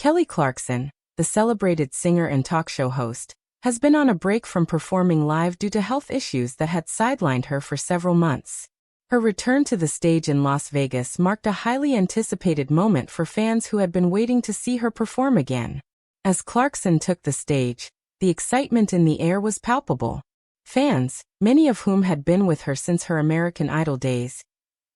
Kelly Clarkson, the celebrated singer and talk show host, has been on a break from performing live due to health issues that had sidelined her for several months. Her return to the stage in Las Vegas marked a highly anticipated moment for fans who had been waiting to see her perform again. As Clarkson took the stage, the excitement in the air was palpable. Fans, many of whom had been with her since her American Idol days,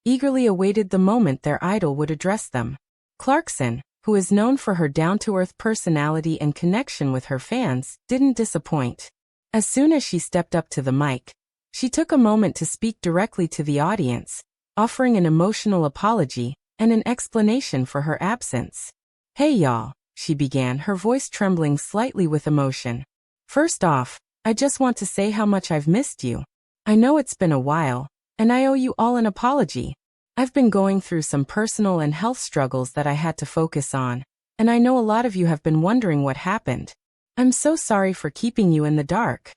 eagerly awaited the moment their idol would address them. Clarkson, who is known for her down-to-earth personality and connection with her fans, didn't disappoint. As soon as she stepped up to the mic, she took a moment to speak directly to the audience, offering an emotional apology and an explanation for her absence. "Hey y'all," she began, her voice trembling slightly with emotion. "First off, I just want to say how much I've missed you. I know it's been a while, and I owe you all an apology. I've been going through some personal and health struggles that I had to focus on, and I know a lot of you have been wondering what happened. I'm so sorry for keeping you in the dark."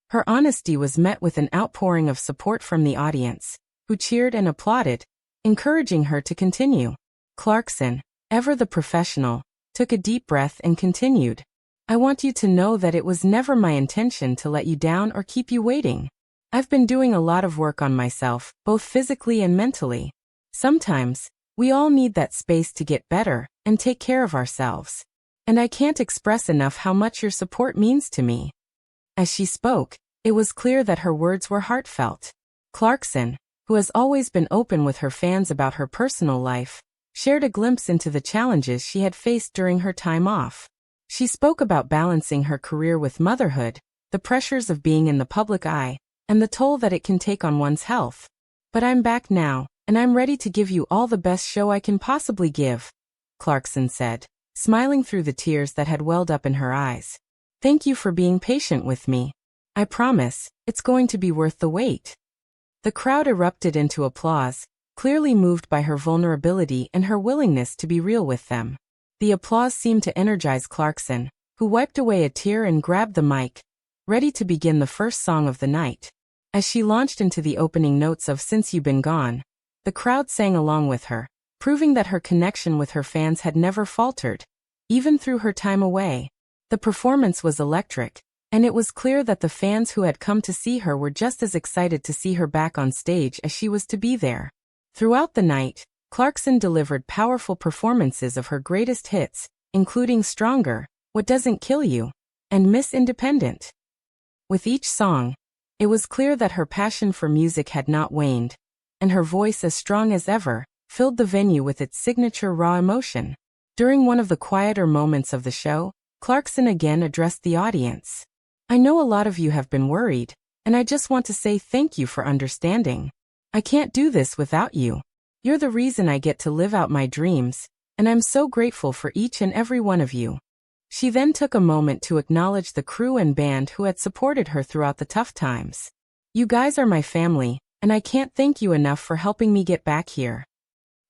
Her honesty was met with an outpouring of support from the audience, who cheered and applauded, encouraging her to continue. Clarkson, ever the professional, took a deep breath and continued. "I want you to know that it was never my intention to let you down or keep you waiting. I've been doing a lot of work on myself, both physically and mentally. Sometimes, we all need that space to get better and take care of ourselves. And I can't express enough how much your support means to me." As she spoke, it was clear that her words were heartfelt. Clarkson, who has always been open with her fans about her personal life, shared a glimpse into the challenges she had faced during her time off. She spoke about balancing her career with motherhood, the pressures of being in the public eye, and the toll that it can take on one's health. "But I'm back now, and I'm ready to give you all the best show I can possibly give," Clarkson said, smiling through the tears that had welled up in her eyes. "Thank you for being patient with me. I promise, it's going to be worth the wait." The crowd erupted into applause, clearly moved by her vulnerability and her willingness to be real with them. The applause seemed to energize Clarkson, who wiped away a tear and grabbed the mic, ready to begin the first song of the night. As she launched into the opening notes of "Since You've Been Gone," the crowd sang along with her, proving that her connection with her fans had never faltered, even through her time away. The performance was electric, and it was clear that the fans who had come to see her were just as excited to see her back on stage as she was to be there. Throughout the night, Clarkson delivered powerful performances of her greatest hits, including Stronger, What Doesn't Kill You, and Miss Independent. With each song, it was clear that her passion for music had not waned, and her voice, as strong as ever, filled the venue with its signature raw emotion. During one of the quieter moments of the show, Clarkson again addressed the audience. "I know a lot of you have been worried, and I just want to say thank you for understanding. I can't do this without you. You're the reason I get to live out my dreams, and I'm so grateful for each and every one of you." She then took a moment to acknowledge the crew and band who had supported her throughout the tough times. "You guys are my family, and I can't thank you enough for helping me get back here."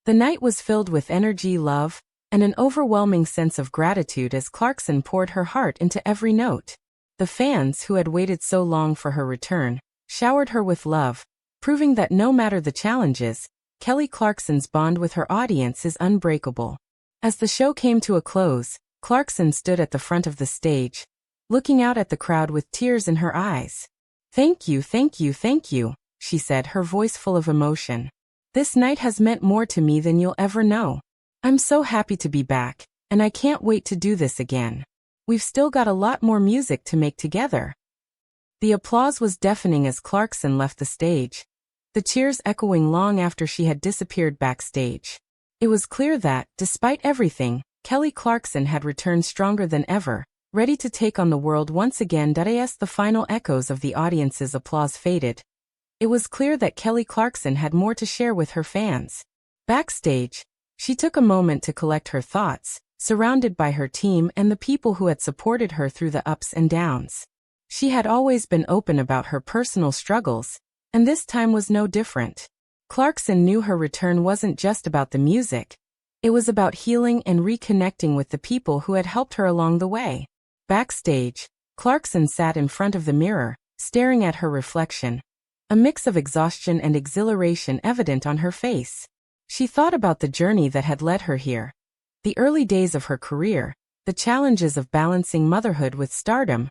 The night was filled with energy, love, and an overwhelming sense of gratitude as Clarkson poured her heart into every note. The fans, who had waited so long for her return, showered her with love, proving that no matter the challenges, Kelly Clarkson's bond with her audience is unbreakable. As the show came to a close, Clarkson stood at the front of the stage, looking out at the crowd with tears in her eyes. "Thank you, thank you, thank you," she said, her voice full of emotion. "This night has meant more to me than you'll ever know. I'm so happy to be back, and I can't wait to do this again. We've still got a lot more music to make together." The applause was deafening as Clarkson left the stage, the cheers echoing long after she had disappeared backstage. It was clear that, despite everything, Kelly Clarkson had returned stronger than ever, ready to take on the world once again. As the final echoes of the audience's applause faded, it was clear that Kelly Clarkson had more to share with her fans. Backstage, she took a moment to collect her thoughts, surrounded by her team and the people who had supported her through the ups and downs. She had always been open about her personal struggles, and this time was no different. Clarkson knew her return wasn't just about the music. It was about healing and reconnecting with the people who had helped her along the way. Backstage, Clarkson sat in front of the mirror, staring at her reflection, a mix of exhaustion and exhilaration evident on her face. She thought about the journey that had led her here, The early days of her career, the challenges of balancing motherhood with stardom,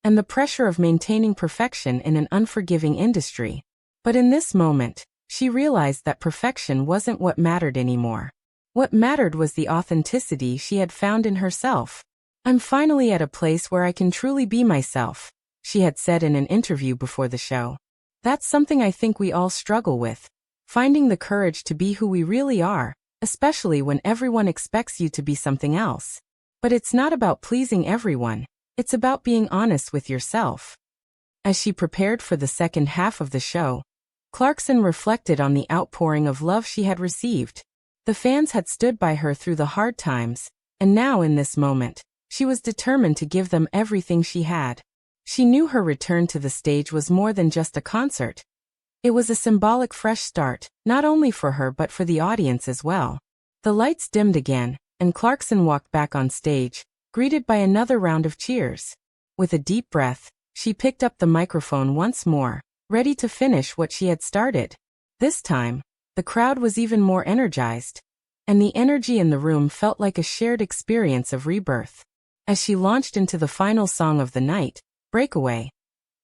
and the pressure of maintaining perfection in an unforgiving industry. But in this moment, she realized that perfection wasn't what mattered anymore. What mattered was the authenticity she had found in herself. "I'm finally at a place where I can truly be myself," she had said in an interview before the show. "That's something I think we all struggle with, finding the courage to be who we really are, especially when everyone expects you to be something else. But it's not about pleasing everyone, it's about being honest with yourself." As she prepared for the second half of the show, Clarkson reflected on the outpouring of love she had received. The fans had stood by her through the hard times, and now in this moment, she was determined to give them everything she had. She knew her return to the stage was more than just a concert. It was a symbolic fresh start, not only for her but for the audience as well. The lights dimmed again, and Clarkson walked back on stage, greeted by another round of cheers. With a deep breath, she picked up the microphone once more, ready to finish what she had started. This time, the crowd was even more energized, and the energy in the room felt like a shared experience of rebirth. As she launched into the final song of the night, Breakaway,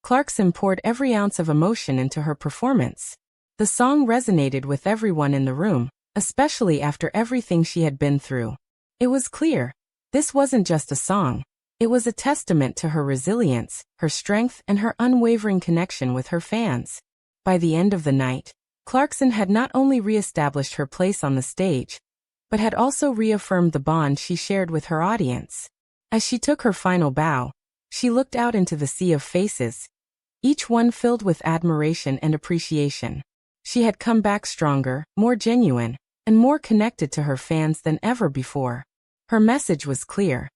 Clarkson poured every ounce of emotion into her performance. The song resonated with everyone in the room, especially after everything she had been through. It was clear, this wasn't just a song. It was a testament to her resilience, her strength, and her unwavering connection with her fans. By the end of the night, Clarkson had not only re-established her place on the stage, but had also reaffirmed the bond she shared with her audience. As she took her final bow, she looked out into the sea of faces, each one filled with admiration and appreciation. She had come back stronger, more genuine, and more connected to her fans than ever before. Her message was clear.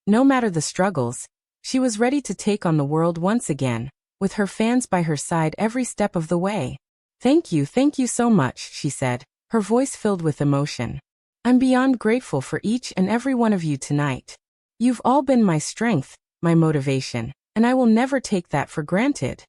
No matter the struggles, she was ready to take on the world once again, with her fans by her side every step of the way. Thank you so much," she said, her voice filled with emotion. "I'm beyond grateful for each and every one of you tonight. You've all been my strength, my motivation, and I will never take that for granted."